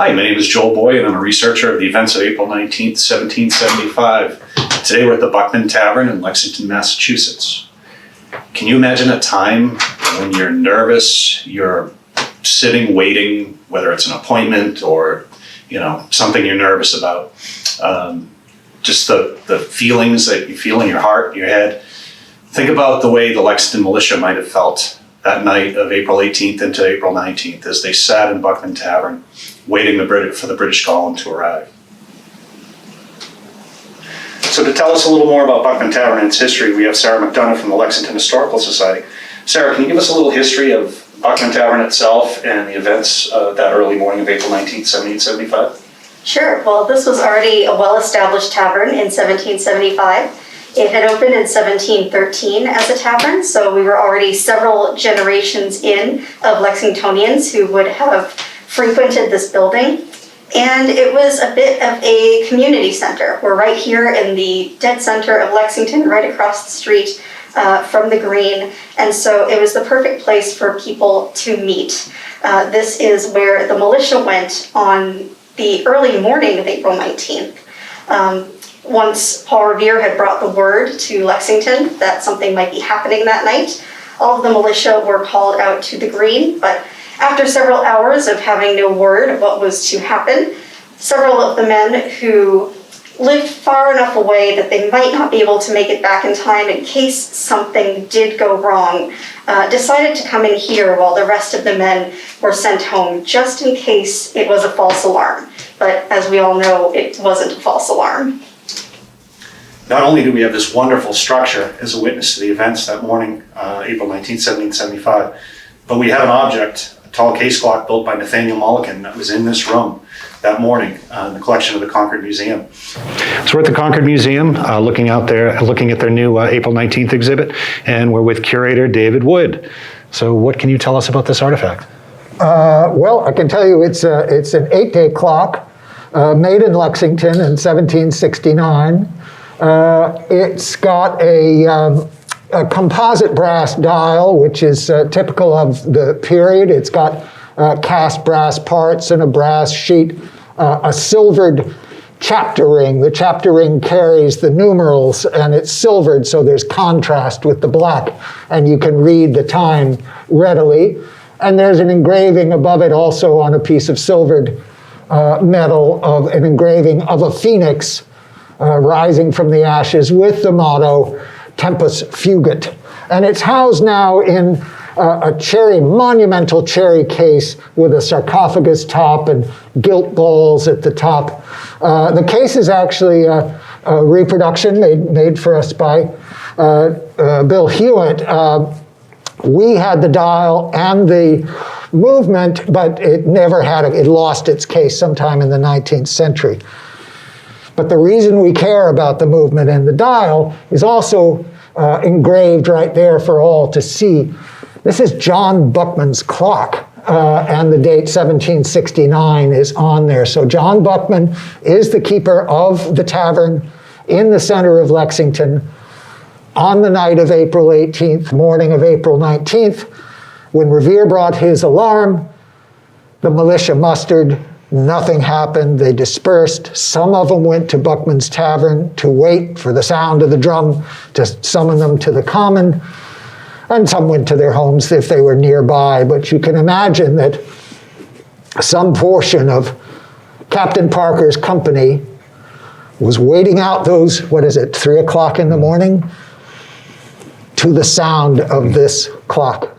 Hi, my name is Joel Boy, and I'm a researcher of the events of April 19th, 1775. Today we're at the Buckman Tavern in Lexington, Massachusetts. Can you imagine a time when you're nervous, you're sitting waiting, whether it's an appointment or something you're nervous about? Just the feelings that you feel in your heart, your head. Think about the way the Lexington militia might have felt that night of April 18th into April 19th as they sat in Buckman Tavern waiting for the British column to arrive. So to tell us a little more about Buckman Tavern and its history, we have Sarah McDonough from the Lexington Historical Society. Sarah, can you give us a little history of Buckman Tavern itself and the events that early morning of April 19th, 1775? Sure. Well, this was already a well-established tavern in 1775. It had opened in 1713 as a tavern, so we were already several generations in of Lexingtonians who would have frequented this building. And it was a bit of a community center. We're right here in the dead center of Lexington, right across the street from the Green. And so it was the perfect place for people to meet. This is where the militia went on the early morning of April 19th. Once Paul Revere had brought the word to Lexington that something might be happening that night, all of the militia were called out to the Green, but after several hours of having no word of what was to happen, several of the men who lived far enough away that they might not be able to make it back in time in case something did go wrong, decided to come in here while the rest of the men were sent home, just in case it was a false alarm. But as we all know, it wasn't a false alarm. Not only do we have this wonderful structure as a witness to the events that morning, April 19, 1775, but we have an object, a tall case clock built by Nathaniel Mulliken that was in this room that morning in the collection of the Concord Museum. So we're at the Concord Museum, looking out there, looking at their new April 19th exhibit, and we're with curator David Wood. So what can you tell us about this artifact? Well, I can tell you it's an 8-day clock made in Lexington in 1769. It's got a composite brass dial, which is typical of the period. It's got cast brass parts and a brass sheet, a silvered chapter ring. The chapter ring carries the numerals, and it's silvered, so there's contrast with the black, and you can read the time readily. And there's an engraving above it also on a piece of silvered metal of an engraving of a phoenix rising from the ashes with the motto, Tempus Fugit. And it's housed now in a monumental cherry case with a sarcophagus top and gilt balls at the top. The case is actually a reproduction made for us by Bill Hewitt. We had the dial and the movement, but it never had it lost its case sometime in the 19th century. But the reason we care about the movement and the dial is also engraved right there for all to see. This is John Buckman's clock, and the date 1769 is on there. So John Buckman is the keeper of the tavern in the center of Lexington on the night of April 18th, morning of April 19th. When Revere brought his alarm, the militia mustered. Nothing happened. They dispersed. Some of them went to Buckman's Tavern to wait for the sound of the drum to summon them to the common, and some went to their homes if they were nearby. But you can imagine that some portion of Captain Parker's company was waiting out those, 3 o'clock in the morning, to the sound of this clock.